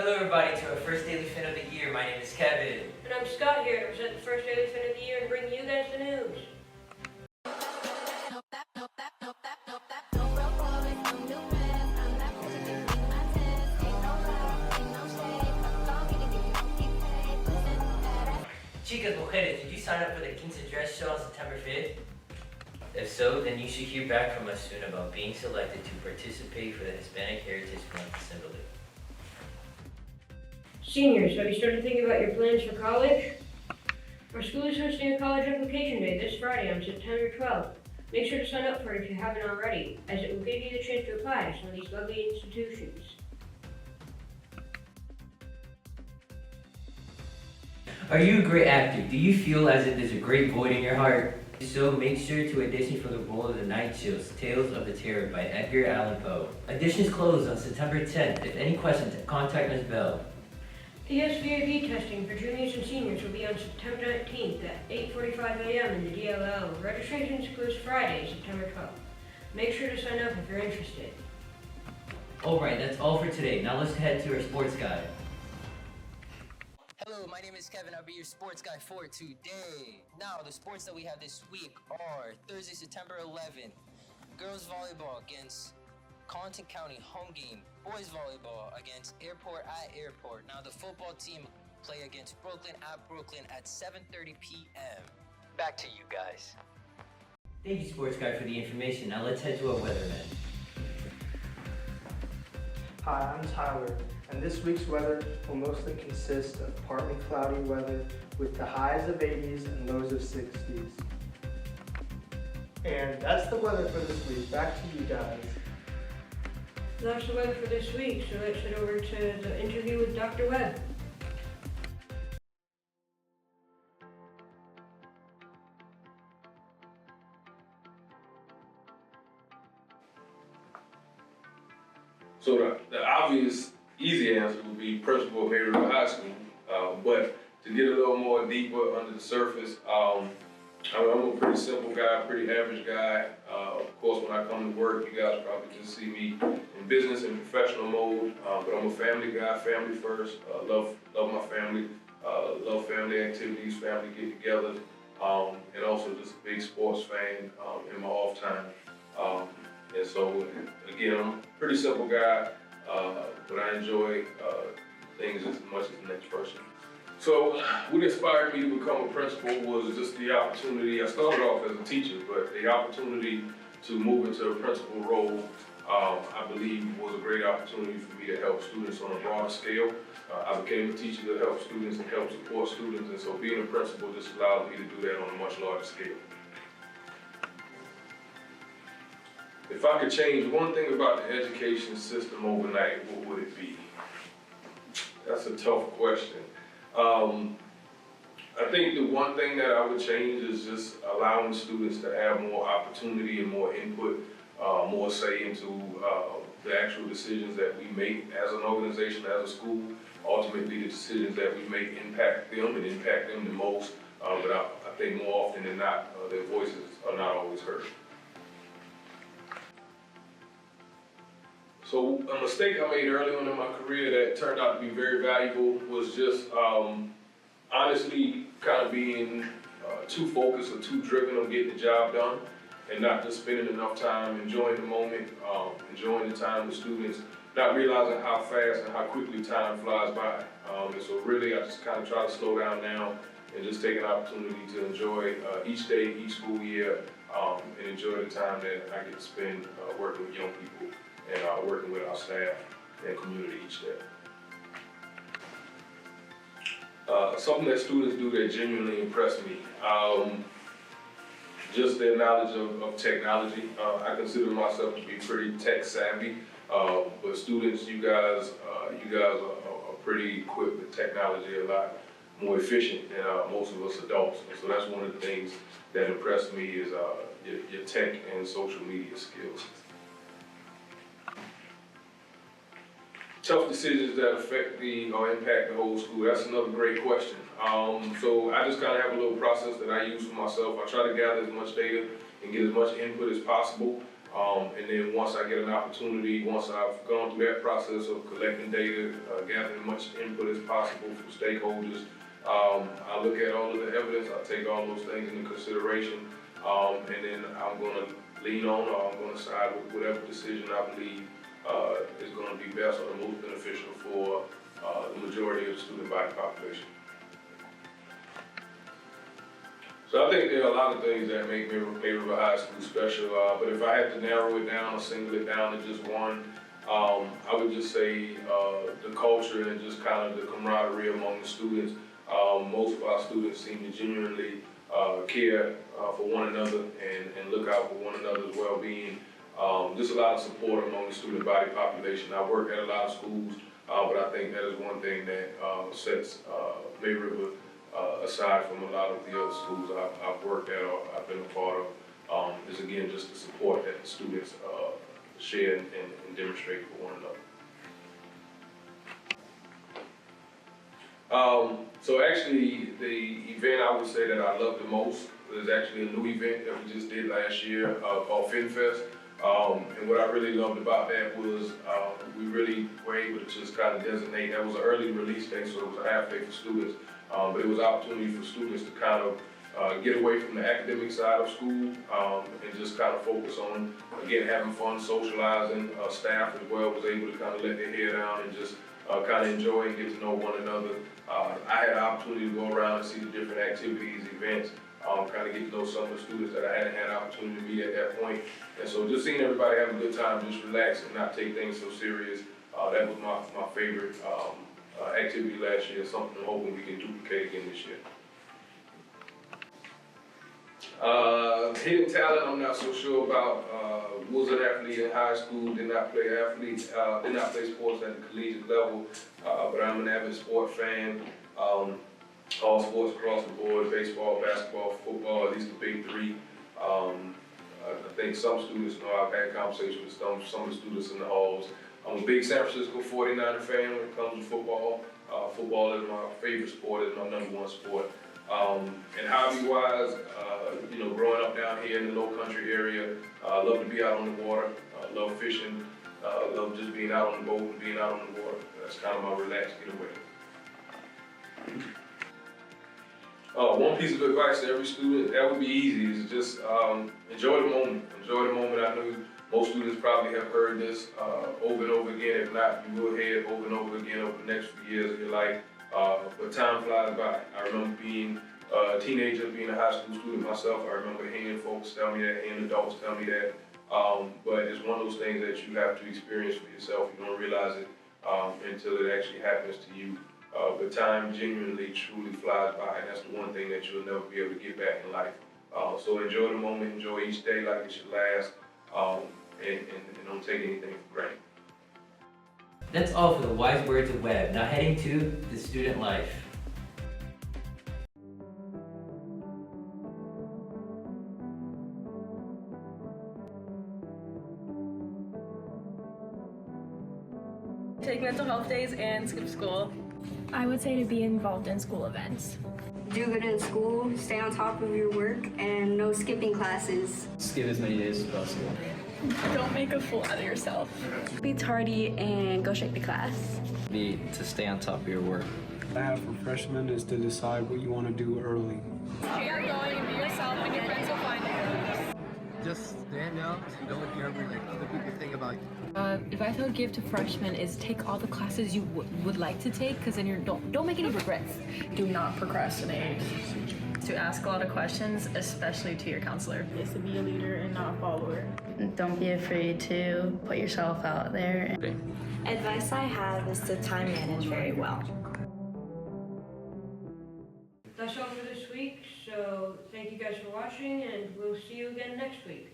Hello everybody to our first Daily Fin of the year. My name is Kevin. And I'm Scott here to present the first Daily Fin of the year and bring you guys the news. Chicas, mujeres, did you sign up for the Quince dress show on September 5th? If so, then you should hear back from us soon about being selected to participate for the Hispanic Heritage Month Assembly. Seniors, have you started thinking about your plans for college? Our school is hosting a college application day this Friday on September 12th. Make sure to sign up for it if you haven't already, as it will give you the chance to apply to some of these lovely institutions. Are you a great actor? Do you feel as if there's a great void in your heart? If so, make sure to audition for the role of the Night Chills, Tales of the Terror by Edgar Allan Poe. Auditions close on September 10th. If any questions, contact Ms. Bell. PSVAV testing for juniors and seniors will be on September 19th at 8:45 a.m. in the DLL. Registration is closed Friday, September 12th. Make sure to sign up if you're interested. Alright, that's all for today. Now let's head to our sports guide. Hello, my name is Kevin. I'll be your sports guy for today. Now, the sports that we have this week are Thursday, September 11th, girls volleyball against Content County home game, boys volleyball against Airport at Airport. Now, the football team play against Brooklyn at Brooklyn at 7:30 p.m. Back to you guys. Thank you, sports guide, for the information. Now let's head to our weatherman. Hi, I'm Tyler, and this week's weather will mostly consist of partly cloudy weather with the highs of 80s and lows of 60s. And that's the weather for this week. Back to you guys. That's the weather for this week, so let's head over to the interview with Dr. Webb. So the obvious, easy answer would be principal of Maryville High School. But to get a little more deeper under the surface, I'm a pretty simple guy, pretty average guy. Of course, when I come to work, you guys probably just see me in business and professional mode. But I'm a family guy, family first. Love my family. Love family activities, family get-togethers, and also just a big sports fan in my off time. And so, again, I'm a pretty simple guy, but I enjoy things as much as the next person. So, what inspired me to become a principal was just the opportunity. I started off as a teacher, but the opportunity to move into a principal role, I believe, was a great opportunity for me to help students on a broader scale. I became a teacher to help students and help support students, and so being a principal just allowed me to do that on a much larger scale. If I could change one thing about the education system overnight, what would it be? That's a tough question. I think the one thing that I would change is just allowing students to have more opportunity and more input, more say into the actual decisions that we make as an organization, as a school. Ultimately, the decisions that we make impact them and impact them the most, but I think more often than not, their voices are not always heard. So a mistake I made early on in my career that turned out to be very valuable was just honestly kind of being too focused or too driven on getting the job done and not just spending enough time enjoying the moment, enjoying the time with students, not realizing how fast and how quickly time flies by. And so really I just kind of try to slow down now and just take an opportunity to enjoy each day, each school year, and enjoy the time that I get to spend working with young people and working with our staff and community each day. Something that students do that genuinely impress me, just their knowledge of technology. I consider myself to be pretty tech savvy, but students, you guys are pretty equipped with technology, a lot more efficient than most of us adults. And so that's one of the things that impressed me is your tech and social media skills. Tough decisions that affect or impact the whole school, that's another great question. So I just kind of have a little process that I use for myself. I try to gather as much data and get as much input as possible, And then once I get an opportunity, once I've gone through that process of collecting data, gathering as much input as possible from stakeholders, I look at all of the evidence, I take all those things into consideration, and then I'm gonna lean on or I'm gonna side with whatever decision I believe is gonna be best or the most beneficial for the majority of the student body population. So I think there are a lot of things that make May River High School special, but if I had to narrow it down or single it down to just one, I would just say the culture and just kind of the camaraderie among the students. Most of our students seem to genuinely care for one another and look out for one another's well-being. Just a lot of support among the student body population. I work at a lot of schools, but I think that is one thing that sets May River aside from a lot of the other schools I've worked at or I've been a part of, is again just the support that the students share and demonstrate for one another. So actually, the event I would say that I love the most is actually a new event that we just did last year called Fin Fest. And what I really loved about that was we really were able to just kind of designate, that was an early release day, so it was a half day for students. But it was an opportunity for students to kind of get away from the academic side of school and just kind of focus on, again, having fun, socializing. Staff as well was able to kind of let their hair down and just kind of enjoy and get to know one another. I had an opportunity to go around and see the different activities, events, kind of get to know some of the students that I hadn't had an opportunity to meet at that point. And so just seeing everybody have a good time, just relax and not take things so serious, that was my favorite activity last year, something I'm hoping we can duplicate again this year. Hidden talent, I'm not so sure about. Was an athlete in high school, did not play sports at the collegiate level, but I'm an avid sport fan. All sports across the board, baseball, basketball, football, at least the big three. I think some students know I've had conversations with some of the students in the halls. I'm a big San Francisco 49er fan when it comes to football. Football is my favorite sport, it's my #1 sport. And hobby-wise, you know, growing up down here in the low country area, I love to be out on the water, love fishing, love just being out on the boat and being out on the water. That's kind of my relaxed getaway. One piece of advice to every student, that would be easy, is just enjoy the moment. Enjoy the moment. I know most students probably have heard this over and over again. If not, you will hear it over and over again over the next few years of your life. But time flies by. I remember being a teenager, being a high school student myself. I remember hearing folks tell me that, hearing adults tell me that. But it's one of those things that you have to experience for yourself. You don't realize it until it actually happens to you. But time genuinely, truly flies by, and that's the one thing that you'll never be able to get back in life. So enjoy the moment, enjoy each day like it should last, and don't take anything for granted. That's all for the wise words of Webb. Now heading to the student life. Take mental health days and skip school. I would say to be involved in school events. Do good in school, stay on top of your work, and no skipping classes. Skip as many days as possible. Don't make a fool out of yourself. Be tardy and go straight to class. Be to stay on top of your work. What I have for freshmen is to decide what you want to do early. Keep going and be yourself, and your friends will find you. Just stand out, don't care what other people think about you. Advice I would give to freshmen is take all the classes you would like to take, because then you don't make any regrets. Do not procrastinate. To ask a lot of questions, especially to your counselor. Is to be a leader and not a follower. Don't be afraid to put yourself out there. Advice I have is to time manage very well. That's all for this week, so thank you guys for watching, and we'll see you again next week.